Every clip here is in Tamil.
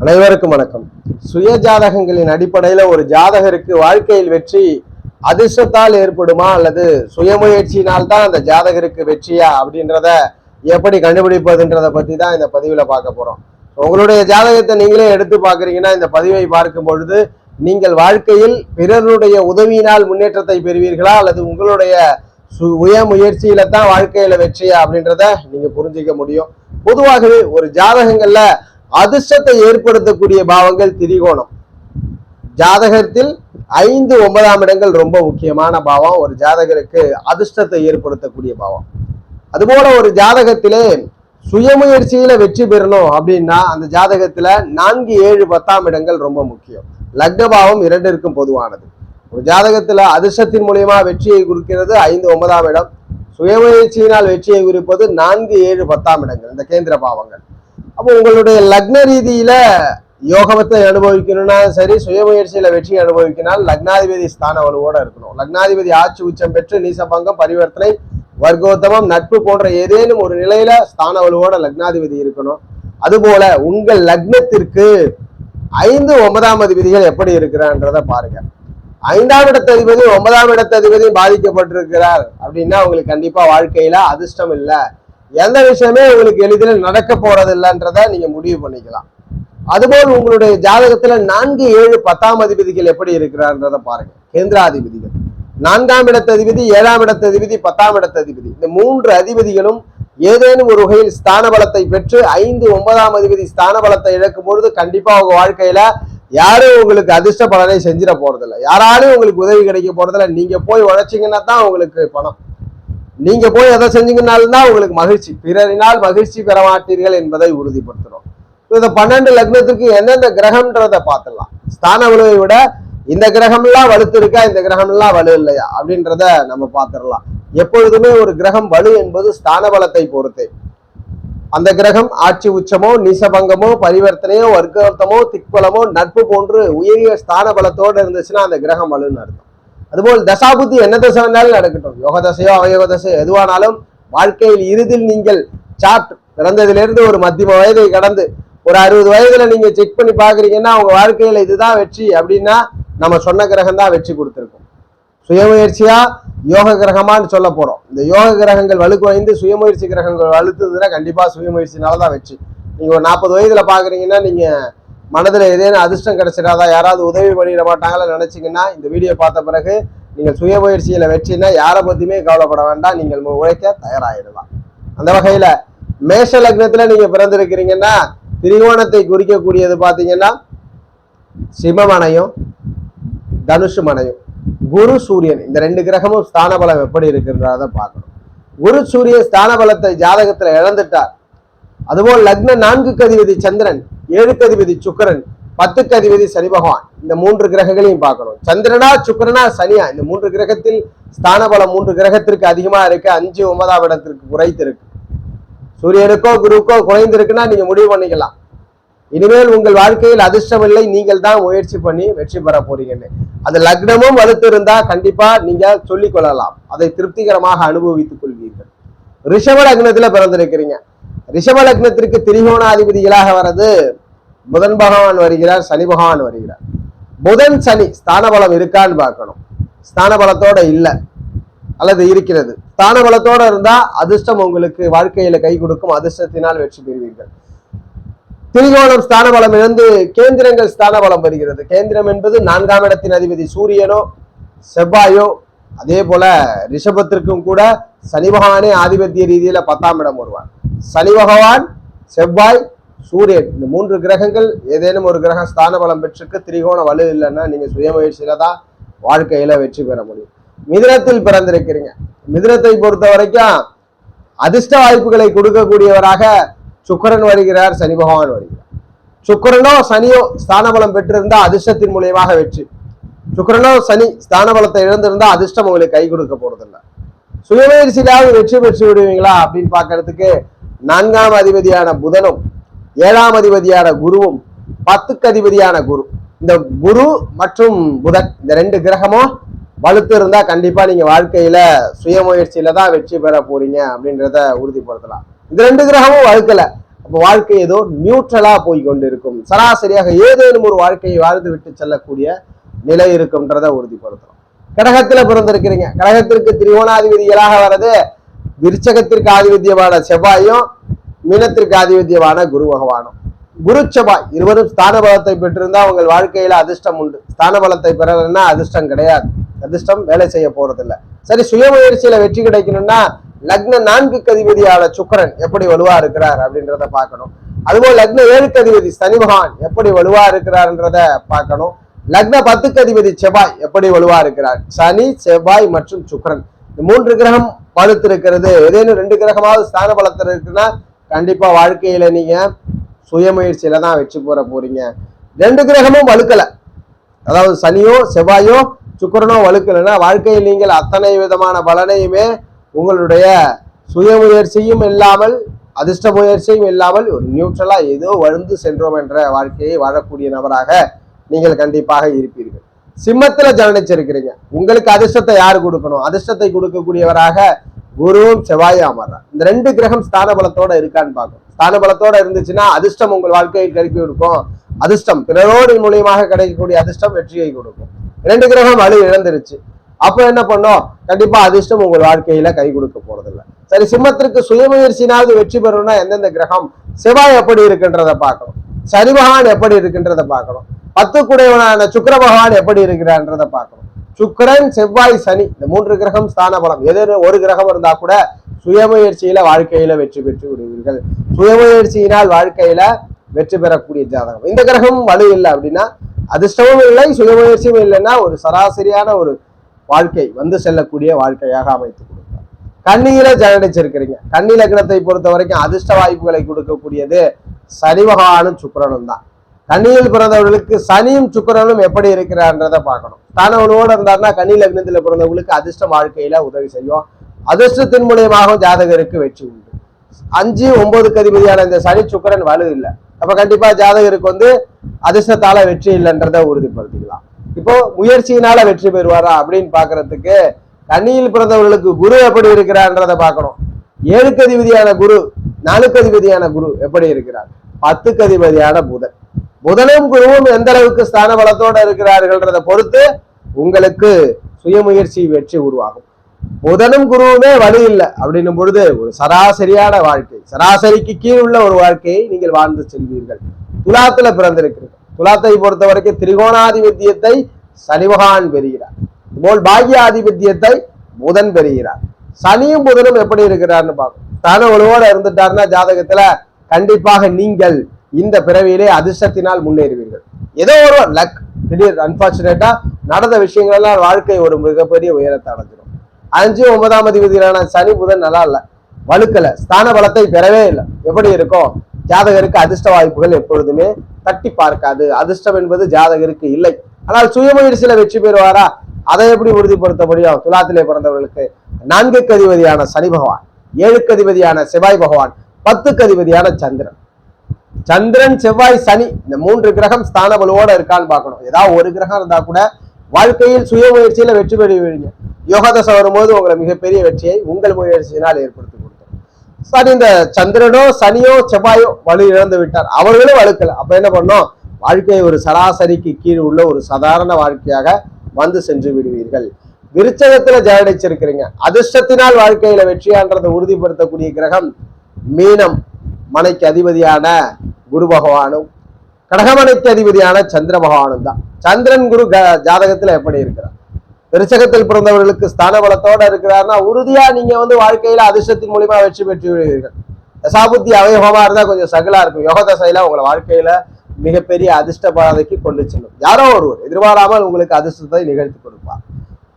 அனைவருக்கும் வணக்கம். சுய ஜாதகங்களின் அடிப்படையில ஒரு ஜாதகருக்கு வாழ்க்கையில் வெற்றி அதிர்ஷ்டத்தால் ஏற்படுமா அல்லது சுயமுயற்சியினால் தான் அந்த ஜாதகருக்கு வெற்றியா அப்படின்றத எப்படி கண்டுபிடிப்பதுன்றதை பத்தி தான் இந்த பதிவுல பார்க்க போறோம். உங்களுடைய ஜாதகத்தை நீங்களே எடுத்து பாக்குறீங்கன்னா இந்த பதிவை பார்க்கும் பொழுது நீங்கள் வாழ்க்கையில் பிறருடைய உதவியினால் முன்னேற்றத்தை பெறுவீர்களா அல்லது உங்களுடைய சுய முயற்சியில தான் வாழ்க்கையில வெற்றியா அப்படின்றத நீங்க புரிஞ்சிக்க முடியும். பொதுவாகவே ஒரு ஜாதகங்கள்ல அதிர்ஷ்டத்தை ஏற்படுத்தக்கூடிய பாவங்கள் திரிகோணம். ஜாதகத்தில் 5, 9ஆம் இடங்கள் ரொம்ப முக்கியமான பாவம். ஒரு ஜாதகருக்கு அதிர்ஷ்டத்தை ஏற்படுத்தக்கூடிய பாவம். அதுபோல ஒரு ஜாதகத்திலே சுயமுயற்சியில வெற்றி பெறணும் அப்படின்னா அந்த ஜாதகத்துல 4, 7, 10ஆம் இடங்கள் ரொம்ப முக்கியம். லக்ன பாவம் 2ற்கும் பொதுவானது. ஒரு ஜாதகத்துல அதிர்ஷ்டத்தின் மூலியமா வெற்றியை குறிக்கிறது 5, 9ஆம் இடம். சுயமுயற்சியினால் வெற்றியை குறிப்பது 4, 7, 10ஆம் இடங்கள், இந்த கேந்திர பாவங்கள். அப்போ உங்களுடைய லக்ன ரீதியில யோகத்தை அனுபவிக்கணும்னா சரி, சுயமுயற்சியில வெற்றி அனுபவிக்கணும், லக்னாதிபதி ஸ்தான வலுவோட இருக்கணும். லக்னாதிபதி ஆட்சி உச்சம் பெற்று நீசபங்கம், பரிவர்த்தனை, வர்க்கோத்தமம், நட்பு போன்ற ஏதேனும் ஒரு நிலையில ஸ்தான வலுவோட லக்னாதிபதி இருக்கணும். அதுபோல உங்கள் லக்னத்திற்கு 5, 9ஆம் அதிபதிகள் எப்படி இருக்கிறான்றத பாருங்க. 5ஆம் இடத்ததிபதி 9ஆம் இடத்ததிபதி பாதிக்கப்பட்டிருக்கிறார் அப்படின்னா உங்களுக்கு கண்டிப்பா வாழ்க்கையில அதிர்ஷ்டம் இல்லை, எந்த விஷயமே உங்களுக்கு எளிதில் நடக்க போறது இல்லைன்றத நீங்க முடிவு பண்ணிக்கலாம். அதுபோல் உங்களுடைய ஜாதகத்துல 4, 7, 10ஆம் அதிபதிகள் எப்படி இருக்கிறார்ன்றத பாருங்க. கேந்திராதிபதிகள் 4ஆம் இடத்ததிபதி, 7ஆம் இடத்ததிபதி, 10ஆம் இடத்ததிபதி, இந்த 3 அதிபதிகளும் ஏதேனும் ஒரு வகையில் ஸ்தான பலத்தை பெற்று 5, 9ஆம் அதிபதி ஸ்தான பலத்தை இழக்கும் பொழுது கண்டிப்பா உங்க வாழ்க்கையில யாரும் உங்களுக்கு அதிர்ஷ்ட பலனை செஞ்சிட போறதில்லை, யாராலும் உங்களுக்கு உதவி கிடைக்க போறதில்லை. நீங்க போய் உழைச்சிங்கன்னா தான் உங்களுக்கு பணம், நீங்க போய் எதை செஞ்சீங்கன்னாலும் தான் உங்களுக்கு மகிழ்ச்சி. பிறரினால் மகிழ்ச்சி பெற மாட்டீர்கள் என்பதை உறுதிப்படுத்துறோம். இந்த 12 லக்னத்துக்கு எந்தெந்த கிரகம்ன்றத பார்த்துடலாம். ஸ்தான வலுவை விட இந்த கிரகம் எல்லாம் வலுத்து இருக்கா, இந்த கிரகம் எல்லாம் வலு இல்லையா அப்படின்றத நம்ம பார்த்துடலாம். எப்பொழுதுமே ஒரு கிரகம் வலு என்பது ஸ்தான பலத்தை பொறுத்தே. அந்த கிரகம் ஆட்சி உச்சமோ, நீசபங்கமோ, பரிவர்த்தனையோ, வர்க்கத்தமோ, திக்பலமோ, நட்பு போன்று உயரிய ஸ்தான பலத்தோடு இருந்துச்சுன்னா அந்த கிரகம் வலுன்னு அர்த்தம். அதுபோல் தசாபுத்தி என்ன தசை வேணாலும் நடக்கட்டும், யோக தசையோ அவயோக தசையோ எதுவானாலும் வாழ்க்கையில் இறுதியில் நீங்கள் சார்ட் பிறந்ததிலிருந்து ஒரு மத்தியம வயதை கடந்து ஒரு 60 வயதுல நீங்க செக் பண்ணி பாக்குறீங்கன்னா உங்க வாழ்க்கையில இதுதான் வெற்றி அப்படின்னா நம்ம சொன்ன கிரகம் தான் வெற்றி கொடுத்துருக்கோம். சுயமுயற்சியா யோக கிரகமான்னு சொல்ல போறோம். இந்த யோக கிரகங்கள் வலுக்கு வாய்ந்து சுயமுயற்சி கிரகங்கள் வலுத்துதுன்னா கண்டிப்பா சுயமுயற்சினாலதான் வெற்றி. நீங்க ஒரு 40 வயதுல பாக்குறீங்கன்னா நீங்க மனதுல ஏதேனும் அதிர்ஷ்டம் கிடைச்சிடாதா, யாராவது உதவி பண்ணிட மாட்டாங்களா நினைச்சீங்கன்னா இந்த வீடியோ பார்த்த பிறகு நீங்கள் சுயமுயற்சியில வெற்றினா யாரை பத்தியுமே கவலைப்பட வேண்டாம், நீங்கள் உழைக்க தயாராகிடலாம். அந்த வகையில மேஷ லக்னத்துல நீங்க பிறந்திருக்கிறீங்கன்னா திரிகோணத்தை குறிக்கக்கூடியது பாத்தீங்கன்னா சிம்மமனையும் தனுஷு மனையும், குரு சூரியன், இந்த 2 கிரகமும் ஸ்தான பலம் எப்படி இருக்குன்றத பார்க்கணும். குரு சூரியன் ஸ்தான பலத்தை ஜாதகத்துல இழந்துட்டார். அதுபோல் லக்ன 4க்கு அதிபதி சந்திரன், 7க்கு அதிபதி சுக்கிரன், 10க்கு அதிபதி சனி பகவான், இந்த 3 கிரகங்களையும் பார்க்கணும். சந்திரனா சுக்கிரனா சனியா, இந்த 3 கிரகத்தில் ஸ்தான பலம் 3 கிரகத்திற்கு அதிகமா இருக்கு, 5, 9ஆம் இடத்திற்கு குறைத்து இருக்கு. சூரியனுக்கோ குருக்கோ குறைந்திருக்குன்னா நீங்க முடிவு பண்ணிக்கலாம், இனிமேல் உங்கள் வாழ்க்கையில் அதிர்ஷ்டம் இல்லை, நீங்கள் தான் முயற்சி பண்ணி வெற்றி பெற போறீங்கன்னு. அது லக்னமும் வலுத்து இருந்தா கண்டிப்பா நீங்க சொல்லிக் கொள்ளலாம், அதை திருப்திகரமாக அனுபவித்துக் கொள்வீர்கள். ரிஷப லக்னத்துல பிறந்திருக்கிறீங்க. ரிஷப லக்னத்திற்கு திரிகோணாதிபதிகளாக வர்றது புதன் பகவான் வருகிறார், சனி பகவான் வருகிறார். புதன் சனி ஸ்தான பலம் இருக்கான்னு பார்க்கணும். ஸ்தான பலத்தோட இல்லை அல்லது இருக்கிறது, ஸ்தான பலத்தோட இருந்தா அதிர்ஷ்டம் உங்களுக்கு வாழ்க்கையில கை கொடுக்கும், அதிர்ஷ்டத்தினால் வெற்றி பெறுவீர்கள். திரிகோணம் ஸ்தான பலம் இழந்து கேந்திரங்கள் ஸ்தான பலம் பெறுகிறது. கேந்திரம் என்பது 4ஆம் இடத்தின் அதிபதி சூரியனோ செவ்வாயோ, அதே போல ரிஷபத்திற்கும் கூட சனி பகவானே ஆதிபத்திய ரீதியில 10ஆம் இடம் வருவார். சனி பகவான், செவ்வாய், சூரியன், இந்த 3 கிரகங்கள் ஏதேனும் ஒரு கிரகம் ஸ்தான பலம் பெற்றுக்கு திரிகோண வலு இல்லைன்னா நீங்க சுயமுயற்சியில தான் வாழ்க்கையில வெற்றி பெற முடியும். மிதுனத்தில் பிறந்திருக்கிறீங்க. மிதுனத்தை பொறுத்த வரைக்கும் அதிர்ஷ்ட வாய்ப்புகளை கொடுக்கக்கூடியவராக சுக்கிரன் வருகிறார், சனி பகவான் வருகிறார். சுக்கிரனோ சனியோ ஸ்தான பலம் பெற்றிருந்தா அதிர்ஷ்டத்தின் மூலியமாக வெற்றி. சுக்கிரனோ சனி ஸ்தான பலத்தை இழந்திருந்தா அதிர்ஷ்டம் உங்களுக்கு கை கொடுக்க போறதில்லை. சுயமுயற்சியிலாவது வெற்றி பெற்று விடுவீங்களா அப்படின்னு பாக்குறதுக்கு 4ஆம் அதிபதியான புதனும் 7ஆம் அதிபதியான குருவும் 10க்கு அதிபதியான குரு, இந்த குரு மற்றும் புதன் இந்த 2 கிரகமும் வலுத்து இருந்தா கண்டிப்பா நீங்க வாழ்க்கையில சுயமுயற்சியில தான் வெற்றி பெற போறீங்க அப்படின்றத உறுதிப்படுத்தலாம். இந்த 2 கிரகமும் வலுக்கல, அப்போ வாழ்க்கை ஏதோ நியூட்ரலா போய் கொண்டிருக்கும், சராசரியாக ஏதேனும் ஒரு வாழ்க்கையை வாழ்ந்து விட்டு செல்லக்கூடிய நிலை இருக்கும்ன்றத உறுதிப்படுத்துறோம். கடகத்துல பிறந்திருக்கிறீங்க, கடகத்திற்கு திரிகோணாதிபதிகளாக வர்றது விருச்சகத்திற்கு ஆதிபத்தியமான செவ்வாயும் மீனத்திற்கு ஆதிபத்தியமான குரு பகவானும். குரு செவ்வாய் இருவரும் ஸ்தான பலத்தை பெற்றிருந்தா உங்கள் வாழ்க்கையில அதிர்ஷ்டம் உண்டு. ஸ்தான பலத்தை பெறலைன்னா அதிர்ஷ்டம் கிடையாது, அதிர்ஷ்டம் வேலை செய்ய போறது இல்லை. சரி, சுயமுயற்சியில வெற்றி கிடைக்கணும்னா லக்ன 4க்கு அதிபதியான சுக்கிரன் எப்படி வலுவா இருக்கிறார் அப்படின்றத பார்க்கணும். அதுபோல் லக்ன 7க்கு அதிபதி சனி பகவான் எப்படி வலுவா இருக்கிறார்ன்றத பார்க்கணும். லக்ன 10க்கு அதிபதி செவ்வாய் எப்படி வலுவா இருக்கிறார். சனி, செவ்வாய் மற்றும் சுக்கிரன் இந்த 3 கிரகம் பலுத்து இருக்கிறது. ஏதேனும் 2 கிரகமாவது ஸ்தான பலத்தில் இருக்குன்னா கண்டிப்பா வாழ்க்கையில நீங்க சுயமுயற்சியில தான் வெற்றி பெற போறீங்க. 2 கிரகமும் வலுக்கல, அதாவது சனியோ செவ்வாயோ சுக்கிரனோ வலுக்கலைன்னா வாழ்க்கையில் நீங்கள் அத்தனை விதமான பலனையுமே உங்களுடைய சுய முயற்சியும் இல்லாமல் அதிர்ஷ்ட முயற்சியும் இல்லாமல் ஒரு நியூட்ரலா ஏதோ வழுந்து சென்றோம் என்ற வாழ்க்கையை வாழக்கூடிய நபராக நீங்கள் கண்டிப்பாக இருப்பீர்கள். சிம்மத்துல ஜனனிச்சிருக்கிறீங்க, உங்களுக்கு அதிர்ஷ்டத்தை யாரு கொடுக்கணும்? அதிர்ஷ்டத்தை கொடுக்கக்கூடியவராக குருவும் செவ்வாயும் அமர்றார். இந்த 2 கிரகம் ஸ்தான பலத்தோட இருக்கான்னு பார்க்கணும். ஸ்தான பலத்தோட இருந்துச்சுன்னா அதிர்ஷ்டம் உங்கள் வாழ்க்கையில் கிடைக்க இருக்கும். அதிர்ஷ்டம் பிறரோடு மூலியமாக கிடைக்கக்கூடிய அதிர்ஷ்டம் வெற்றியை கொடுக்கும். 2 கிரகம் வலு இழந்துருச்சு, அப்ப என்ன பண்ணோம்? கண்டிப்பா அதிர்ஷ்டம் உங்கள் வாழ்க்கையில கை கொடுக்க போறதில்லை. சரி, சிம்மத்திற்கு சுயமுயற்சினாவது வெற்றி பெறணும்னா எந்தெந்த கிரகம்? செவ்வாய் எப்படி இருக்குன்றத பார்க்கணும், சனி பகவான் எப்படி இருக்குன்றத பார்க்கணும், 10 குடையவனான சுக்கிர பகவான் எப்படி இருக்கிறான்றத பார்க்கணும். சுக்கிரன், செவ்வாய், சனி இந்த 3 கிரகம் ஸ்தான பலம். ஏதேனும் ஒரு கிரகம் இருந்தா கூட சுயமுயற்சியில வாழ்க்கையில வெற்றி பெற்று விடுவீர்கள். சுயமுயற்சியினால் வாழ்க்கையில வெற்றி பெறக்கூடிய ஜாதகம். இந்த கிரகம் வலு இல்லை அப்படின்னா அதிர்ஷ்டமும் இல்லை, சுயமுயற்சியும் இல்லைன்னா ஒரு சராசரியான ஒரு வாழ்க்கை வந்து செல்லக்கூடிய வாழ்க்கையாக அமைத்து கொடுத்தார். கன்னியில ஜனனிச்சிருக்கிறீங்க, கன்னி லக்னத்தை பொறுத்த வரைக்கும் அதிர்ஷ்ட வாய்ப்புகளை கொடுக்கக்கூடியது சனி பகவானும் சுக்கிரனும் தான். கன்னியில் பிறந்தவர்களுக்கு சனியும் சுக்கிரனும் எப்படி இருக்கிறான்றதை பார்க்கணும். ஸ்தானவனோடு இருந்தாருன்னா கன்னி லக்னத்தில் பிறந்தவர்களுக்கு அதிர்ஷ்ட வாழ்க்கையில உதவி செய்யும். அதிர்ஷ்டத்தின் மூலியமாக ஜாதகருக்கு வெற்றி உண்டு. 5, 9க்கு அதிபதியான இந்த சனி சுக்கிரன் வலு இல்லை, அப்ப கண்டிப்பா ஜாதகருக்கு வந்து அதிர்ஷ்டத்தால வெற்றி இல்லைன்றதை உறுதிப்படுத்திக்கலாம். இப்போ முயற்சியினால வெற்றி பெறுவாரா அப்படின்னு பாக்குறதுக்கு கன்னியில் பிறந்தவர்களுக்கு குரு எப்படி இருக்கிறார்ன்றதை பார்க்கணும். 7க்கு அதிபதியான குரு, 4க்கு அதிபதியான குரு எப்படி இருக்கிறார், 10க்கு அதிபதியான புதன். புதனும் குருவும் எந்த அளவுக்கு ஸ்தான பலத்தோட இருக்கிறார்கள்ன்றதை பொறுத்து உங்களுக்கு சுயமுயற்சி வெற்றி உருவாகும். புதனும் குருவுமே வலு இல்லை அப்படின்னும் பொழுது ஒரு சராசரியான வாழ்க்கை, சராசரிக்கு கீழ் உள்ள ஒரு வாழ்க்கையை நீங்கள் வாழ்ந்து செல்வீர்கள். துலாத்துல பிறந்திருக்கிறீர்கள், துலாத்தை பொறுத்த வரைக்கும் திரிகோணாதிபத்தியத்தை சனி பகவான் பெறுகிறார், போல் பாக்யாதிபத்தியத்தை புதன் பெறுகிறார். சனியும் புதனும் எப்படி இருக்கிறார்னு பார்க்கணும். ஸ்தான வலுவோட இருந்துட்டாருன்னா ஜாதகத்துல கண்டிப்பாக நீங்கள் இந்த பிறவியிலே அதிர்ஷ்டத்தினால் முன்னேறுவீர்கள். ஏதோ ஒரு லக், திடீர் அன்பார்ச்சுனேட்டா நடந்த விஷயங்கள் எல்லாம் வாழ்க்கை ஒரு மிகப்பெரிய உயரத்தை அடைஞ்சிடும். 5, 9ஆம் அதிபதியான சனி புதன் நல்லா இல்லை, வலுக்கல, ஸ்தான பலத்தை பெறவே இல்லை. எப்படி இருக்கும்? ஜாதகருக்கு அதிர்ஷ்ட வாய்ப்புகள் எப்பொழுதுமே தட்டி பார்க்காது. அதிர்ஷ்டம் என்பது ஜாதகருக்கு இல்லை. ஆனால் சுயமுயற்சியில வெற்றி பெறுவாரா? அதை எப்படி உறுதிப்படுத்த முடியும்? துலாத்திலே பிறந்தவர்களுக்கு 4க்கு அதிபதியான சனி பகவான், 7க்கு அதிபதியான செவ்வாய் பகவான், 10க்கு அதிபதியான சந்திரன். சந்திரன், செவ்வாய், சனி இந்த 3 கிரகம் ஸ்தான பலுவோட இருக்கான்னு பார்க்கணும். ஏதாவது ஒரு கிரகம் இருந்தா கூட வாழ்க்கையில் சுயமுயற்சியில வெற்றி பெறுவீங்க. யோகதசை வரும்போது உங்களை மிகப்பெரிய வெற்றியை உங்கள் முயற்சியினால் ஏற்படுத்தி கொடுத்தார். சரி, இந்த சந்திரனோ சனியோ செவ்வாயோ வலு இழந்து விட்டார், அவர்களும் வலுக்கல. அப்ப என்ன பண்ணோம்? வாழ்க்கையை ஒரு சராசரிக்கு கீழ் உள்ள ஒரு சாதாரண வாழ்க்கையாக வந்து சென்று விடுவீர்கள். விருச்சகத்துல ஜனனிச்சிருக்கிறீங்க, அதிர்ஷ்டத்தினால் வாழ்க்கையில வெற்றியான்றதை உறுதிப்படுத்தக்கூடிய கிரகம் மீனம் மனைக்கு அதிபதியான குரு பகவானும் கடகமனைக்கு அதிபதியான சந்திர பகவானும் தான். சந்திரன் குரு ஜாதகத்துல எப்படி இருக்கிறார்? விருச்சகத்தில் பிறந்தவர்களுக்கு ஸ்தான பலத்தோட இருக்கிறார்னா உறுதியா நீங்க வந்து வாழ்க்கையில அதிர்ஷ்டத்தின் மூலியமா வெற்றி பெற்று விடுவீர்கள். தசாபுத்தி அவயோகமா இருந்தா கொஞ்சம் சகலா இருக்கும். யோக தசையில உங்களை வாழ்க்கையில மிகப்பெரிய அதிர்ஷ்ட பாதைக்கு கொண்டு செல்லும். யாரோ ஒருவர் எதிர்பாராமல் உங்களுக்கு அதிர்ஷ்டத்தை நிகழ்த்தி கொடுப்பார்.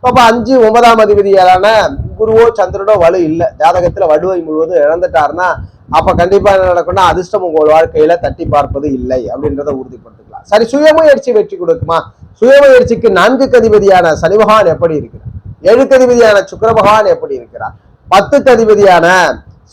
அப்ப 5, 9ஆம் அதிபதியான குருவோ சந்திரனோ வலு இல்லை, ஜாதகத்துல வலுவை முழுவதும் இழந்துட்டாருன்னா அப்ப கண்டிப்பா என்ன நடக்கும்னா அதிர்ஷ்டம் உங்கள் வாழ்க்கையில தட்டி பார்ப்பது இல்லை அப்படின்றத உறுதிப்படுத்திக்கலாம். சரி, சுயமுயற்சி வெற்றி கொடுக்குமா? சுயமுயற்சிக்கு 4க்கு அதிபதியான சனி பகவான் எப்படி இருக்கிறார், 7க்கு அதிபதியான சுக்கிர பகவான் எப்படி இருக்கிறார், 10க்கு அதிபதியான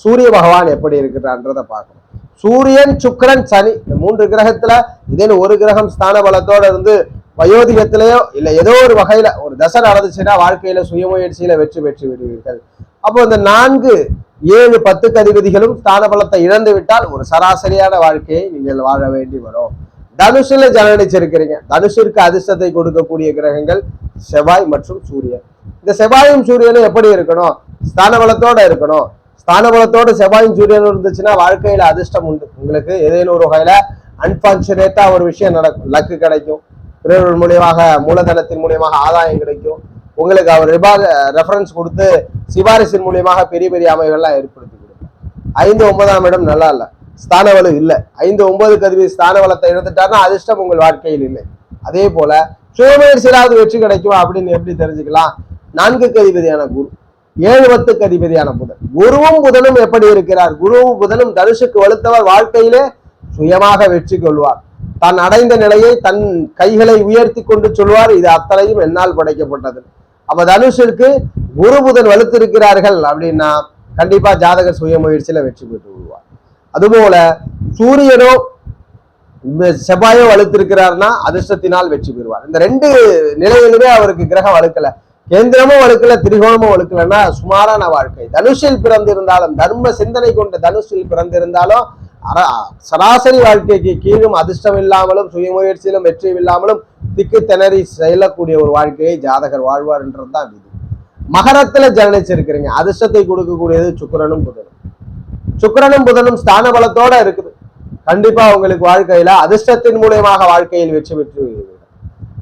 சூரிய பகவான் எப்படி இருக்கிறார்ன்றதை பார்க்கணும். சூரியன், சுக்கிரன், சனி இந்த 3 கிரகத்துல இதே ஒரு கிரகம் ஸ்தான பலத்தோட இருந்து வயோதிகத்திலேயோ இல்ல ஏதோ ஒரு வகையில ஒரு தசை நடந்துச்சுன்னா வாழ்க்கையில சுயமுயற்சியில வெற்றி பெற்று விடுவீர்கள். அப்போ இந்த 4 7 10க்கு அதிபதிகளும் ஸ்தான பலத்தை இழந்து விட்டால் ஒரு சராசரியான வாழ்க்கையை நீங்கள் வாழ வேண்டி வரும். தனுசுல ஜனனிச்சிருக்கிறீங்க. தனுஷிற்கு அதிர்ஷ்டத்தை கொடுக்கக்கூடிய கிரகங்கள் செவ்வாய் மற்றும் சூரியன். இந்த செவ்வாயும் சூரியனும் எப்படி இருக்கணும்? ஸ்தான பலத்தோட இருக்கணும். ஸ்தான பலத்தோட செவ்வாயும் சூரியனும் இருந்துச்சுன்னா வாழ்க்கையில அதிர்ஷ்டம் உண்டு. உங்களுக்கு ஏதேனும் ஒரு வகையில அன்பார்ச்சுனேட்டா ஒரு விஷயம் நடக்கும், லக்கு கிடைக்கும், பிறர்கள் மூலியமாக மூலதனத்தின் மூலியமாக ஆதாயம் கிடைக்கும், உங்களுக்கு அவர் ரெஃபரன்ஸ் கொடுத்து சிபாரிசின் மூலியமாக பெரிய பெரிய அமைகள்லாம் ஏற்படுத்தி கொடுக்கும். 5 9ஆம் இடம் நல்லா இல்லை, ஸ்தான வலு இல்லை. 5 9க்கு அதிபதி ஸ்தான வளத்தை இழந்துட்டாருன்னா அதிர்ஷ்டம் உங்கள் வாழ்க்கையில் இல்லை. அதே போல சுயமுயற்சியிலாவது வெற்றி கிடைக்கும் அப்படின்னு எப்படி தெரிஞ்சுக்கலாம்? 4க்கு அதிபதியான குரு, 7 10க்கு அதிபதியான புதன். குருவும் புதனும் எப்படி இருக்கிறார்? குருவும் புதனும் தனுஷுக்கு வலுத்தவர் வாழ்க்கையிலே சுயமாக வெற்றி கொள்வார். தான் அடைந்த நிலையை தன் கைகளை உயர்த்தி கொண்டு சொல்வார், இது அத்தனையும் என்னால் படைக்கப்பட்டது. அப்ப தனுஷிற்கு குரு புதன் வலுத்திருக்கிறார்கள் அப்படின்னா கண்டிப்பா ஜாதகர் சுய முயற்சியில வெற்றி பெற்று விடுவார். அதுபோல சூரியனோ செவ்வாயோ வலுத்திருக்கிறார்னா அதிர்ஷ்டத்தினால் வெற்றி பெறுவார். இந்த 2 நிலையிலுமே அவருக்கு கிரகம் வலுக்கல, கேந்திரமும் வலுக்கல, திரிகோணமும் வலுக்கலன்னா சுமாரான வாழ்க்கை. தனுஷில் பிறந்திருந்தாலும், தர்ம சிந்தனை கொண்ட தனுஷில் பிறந்திருந்தாலும் சராசரி வாழ்க்கைக்கு கீழும் அதிர்ஷ்டம் இல்லாமலும் சுயமுயற்சியிலும் வெற்றியும் இல்லாமலும் திக்கு திணறி செல்லக்கூடிய ஒரு வாழ்க்கையை ஜாதகர் வாழ்வார் என்றதுதான் விதி. மகரத்துல ஜனனிச்சிருக்கிறீங்க. அதிர்ஷ்டத்தை கொடுக்கக்கூடியது சுக்கிரனும் புதனும். சுக்கிரனும் புதனும் ஸ்தான பலத்தோட இருக்குது. கண்டிப்பா உங்களுக்கு வாழ்க்கையில அதிர்ஷ்டத்தின் மூலியமாக வாழ்க்கையில் வெற்றி பெற்று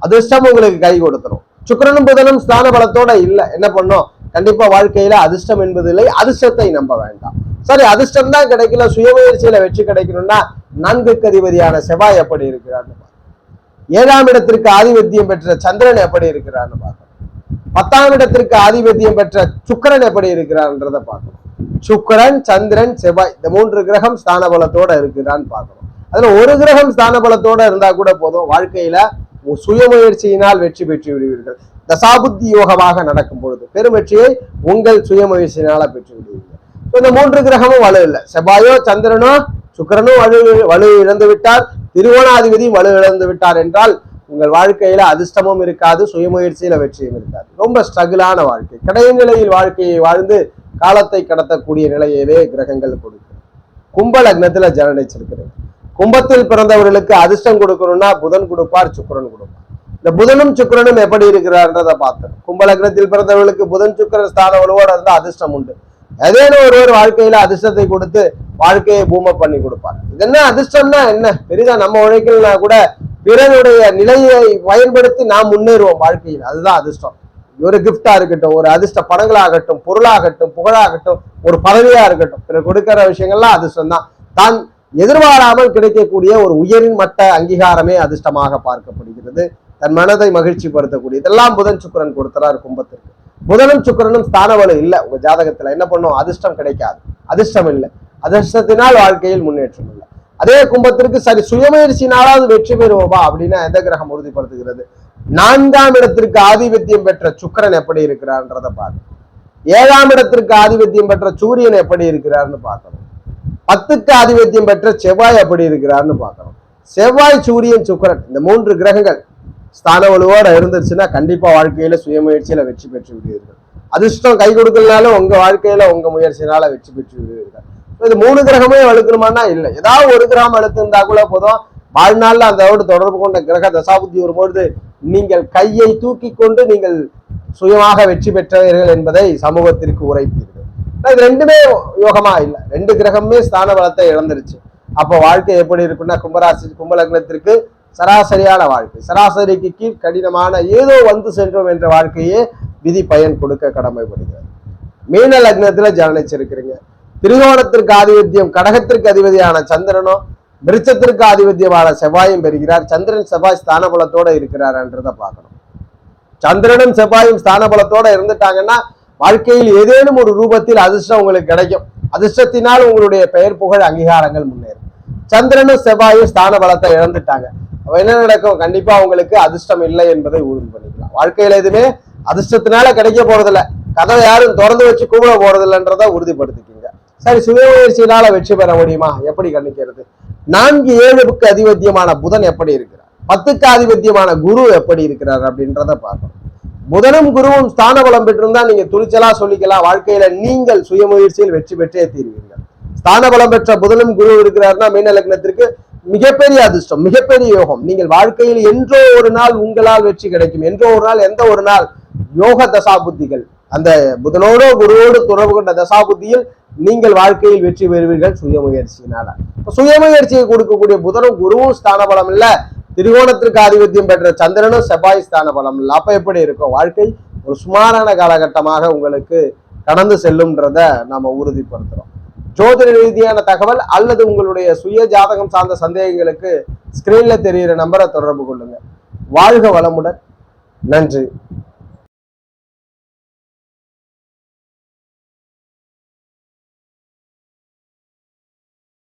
அதிர்ஷ்டம் உங்களுக்கு கை கொடுத்துரும். சுக்கிரனும் புதனும் ஸ்தான பலத்தோட இல்லை, என்ன பண்ணும்? கண்டிப்பா வாழ்க்கையில அதிர்ஷ்டம் என்பது இல்லை. அதிர்ஷ்டத்தை நம்ப வேண்டாம். சரி, அதிர்ஷ்டம் தான் கிடைக்கல, சுயமுயற்சியில வெற்றி கிடைக்கணும்னா 4க்கு அதிபதியான செவ்வாய் எப்படி இருக்கிறான்னு பார்க்கணும். 7ஆம் இடத்திற்கு ஆதிபத்தியம் பெற்ற சந்திரன் எப்படி இருக்கிறான்னு பார்க்கணும். 10ஆம் இடத்திற்கு ஆதிபத்தியம் பெற்ற சுக்கிரன் எப்படி இருக்கிறான்றத பார்க்கணும். சுக்கிரன், சந்திரன், செவ்வாய் இந்த 3 கிரகம் ஸ்தான பலத்தோட இருக்குதான்னு பார்க்கணும். அதுல ஒரு கிரகம் ஸ்தான பலத்தோட இருந்தா கூட போதும், வாழ்க்கையில சுயமுயற்சியினால் வெற்றி பெற்று விடுவீர்கள். தசாபுத்தி யோகமாக நடக்கும் பொழுது பெரும் வெற்றியை உங்கள் சுயமுயற்சியினால பெற்று விடுவீர்கள். இந்த 3 கிரகமும் வலு இல்லை. செவ்வாயோ சந்திரனோ சுக்கிரனும் வலு இழந்து விட்டார், திருவோணாதிபதியும் வலு இழந்து விட்டார் என்றால் உங்கள் வாழ்க்கையில அதிர்ஷ்டமும் இருக்காது, சுயமுயற்சியில வெற்றியும் இருக்காது. ரொம்ப ஸ்ட்ரகிளான வாழ்க்கை, கடைநிலையில் வாழ்க்கையை வாழ்ந்து காலத்தை கடத்தக்கூடிய நிலையவே கிரகங்கள் கொடுக்கும். கும்ப லக்னத்துல ஜனனிச்சிருக்கிறேன். கும்பத்தில் பிறந்தவர்களுக்கு அதிர்ஷ்டம் கொடுக்கணும்னா புதன் கொடுப்பார், சுக்கிரன் கொடுப்பார். இந்த புதனும் சுக்கிரனும் எப்படி இருக்கிறார்ன்றதை பார்த்தோம். கும்ப லக்னத்தில் பிறந்தவர்களுக்கு புதன் சுக்கிரன் ஸ்தான வலுவோட இருந்தா அதிர்ஷ்டம் உண்டு. ஏதேனும் ஒருவர் வாழ்க்கையில அதிர்ஷ்டத்தை கொடுத்து வாழ்க்கையை பூம பண்ணி கொடுப்பார். இது என்ன அதிர்ஷ்டம்னா என்ன பெரிதா? நம்ம உழைக்கலனா கூட பிறனுடைய நிலையை பயன்படுத்தி நாம் முன்னேறுவோம் வாழ்க்கையில், அதுதான் அதிர்ஷ்டம். ஒரு கிஃப்டா இருக்கட்டும், ஒரு அதிர்ஷ்ட பணங்களாகட்டும், பொருளாகட்டும், புகழாகட்டும், ஒரு பதவியா இருக்கட்டும், பிறர் கொடுக்கிற விஷயங்கள்லாம் அதிர்ஷ்டம் தான். தான் எதிர்பாராமல் கிடைக்கக்கூடிய ஒரு உயரின் மட்ட அங்கீகாரமே அதிர்ஷ்டமாக பார்க்கப்படுகிறது. தன் மனதை மகிழ்ச்சி படுத்தக்கூடிய இதெல்லாம் புதன் சுக்கிரன் கொடுக்கிறார் கும்பத்திற்கு. புதனும் சுக்கிரனும் ஸ்தான வலு இல்லை உங்க ஜாதகத்துல, என்ன பண்ணும்? அதிர்ஷ்டம் கிடைக்காது, அதிர்ஷ்டம் இல்லை. அதிர்ஷ்டத்தினால் வாழ்க்கையில் முன்னேற்றம் இல்லை. அதே கும்பத்திற்கு சரி சுயமுயற்சினாலாவது வெற்றி பெறுவோமா அப்படின்னா எந்த கிரகம் உறுதிப்படுத்துகிறது? 4ஆம் இடத்திற்கு ஆதிபத்தியம் பெற்ற சுக்கிரன் எப்படி இருக்கிறார்ன்றதை பார்க்கணும். 7ஆம் இடத்திற்கு ஆதிபத்தியம் பெற்ற சூரியன் எப்படி இருக்கிறார்னு பார்க்கணும். 10க்கு ஆதிபத்தியம் பெற்ற செவ்வாய் எப்படி இருக்கிறார்னு பார்க்கணும். செவ்வாய், சூரியன், சுக்கிரன் இந்த 3 கிரகங்கள் ஸ்தான வலுவோட இருந்துச்சுன்னா கண்டிப்பா வாழ்க்கையில சுயமுயற்சியில வெற்றி பெற்று விடுவீர்கள். அதிர்ஷ்டம் கை கொடுக்கலனாலும் உங்க வாழ்க்கையில உங்க முயற்சினால வெற்றி பெற்று விடுவீர்கள். இது 3 கிரகமே வலுக்கணுமானா இல்லை, ஏதாவது ஒரு கிரகம் வலுத்திருந்தா கூட போதும். வாழ்நாள்ல அதோடு தொடர்பு கொண்ட கிரக தசாபுத்தி வரும்பொழுது நீங்கள் கையை தூக்கி கொண்டு நீங்கள் சுயமாக வெற்றி பெற்றவர்கள் என்பதை சமூகத்திற்கு உரைப்பீர்கள். இது 2மே யோகமா இல்லை, 2 கிரகமே ஸ்தான பலத்தை இழந்துருச்சு. அப்போ வாழ்க்கை எப்படி இருக்குன்னா கும்பராசி கும்ப லக்னத்திற்கு சராசரியான வாழ்க்கை, சராசரிக்கு கீழ் கடினமான ஏதோ வந்து சென்றோம் என்ற வாழ்க்கையே விதி பயன் கொடுக்க கடமைப்படுகிறது. மீன லக்னத்துல ஜனனிச்சிருக்கிறீங்க. திரிகோணத்திற்கு ஆதிபத்தியம் கடகத்திற்கு அதிபதியான சந்திரனோ விருச்சத்திற்கு ஆதிபத்தியமான செவ்வாயும் பெறுகிறார். சந்திரன் செவ்வாய் ஸ்தான பலத்தோட இருக்கிறார் என்றதை பார்க்கணும். சந்திரனும் செவ்வாயும் ஸ்தான பலத்தோட இருந்துட்டாங்கன்னா வாழ்க்கையில் ஏதேனும் ஒரு ரூபத்தில் அதிர்ஷ்டம் உங்களுக்கு கிடைக்கும். அதிர்ஷ்டத்தினால் உங்களுடைய பெயர் புகழ் அங்கீகாரங்கள் முன்னேறும். சந்திரனும் செவ்வாயும் ஸ்தான பலத்தை இழந்துட்டாங்க, என்ன நடக்கும்? கண்டிப்பா உங்களுக்கு அதிர்ஷ்டம் இல்லை என்பதை உறுதி பண்ணிக்கலாம். வாழ்க்கையில எதுவுமே அதிர்ஷ்டத்தினால கிடைக்க போறதில்லை, கதவை யாரும் திறந்து வச்சு கூப்பிட போறதில்லைன்றதை உறுதிப்படுத்திக்கிங்க. சரி, சுயமுயற்சியினால வெற்றி பெற முடியுமா? எப்படி கணிக்கிறது? 4 7க்கு அதிபத்தியமான புதன் எப்படி இருக்கிறார், 10க்கு ஆதிபத்தியமான குரு எப்படி இருக்கிறார் அப்படின்றத பார்க்கணும். புதனும் குருவும் ஸ்தான பலம் பெற்றிருந்தா நீங்க துணிச்சலா சொல்லிக்கலாம், வாழ்க்கையில நீங்கள் சுயமுயற்சியில் வெற்றி பெற்றே தீர்வீர்கள். ஸ்தான பலம் பெற்ற புதனும் குரு இருக்கிறாருன்னா மீன லக்னத்திற்கு மிகப்பெரிய அதிர்ஷ்டம், மிகப்பெரிய யோகம். நீங்கள் வாழ்க்கையில் என்றோ ஒரு நாள் உங்களால் வெற்றி கிடைக்கும். என்றோ ஒரு நாள், எந்த ஒரு நாள், யோக தசாபுத்திகள், அந்த புதனோடு குருவோடு தொடர்பு கொண்ட தசாபுத்தியில் நீங்கள் வாழ்க்கையில் வெற்றி பெறுவீர்கள் சுயமுயற்சியினால. சுயமுயற்சியை கொடுக்கக்கூடிய புதனும் குருவும் ஸ்தான பலம் இல்ல, திரிகோணத்திற்கு ஆதிபத்தியம் பெற்ற சந்திரனும் செவ்வாய் ஸ்தான பலம் இல்ல. அப்ப எப்படி இருக்கும் வாழ்க்கை? ஒரு சுமாரான காலகட்டமாக உங்களுக்கு கடந்து செல்லும்ன்றத நாம உறுதிப்படுத்துறோம். ஜோதிட ரீதியான தகவல் அல்லது உங்களுடைய சுய ஜாதகம் சார்ந்த சந்தேகங்களுக்கு ஸ்கிரீன்ல தெரிகிற நம்பரை தொடர்பு கொள்ளுங்க. வாழ்க வளமுடன். நன்றி.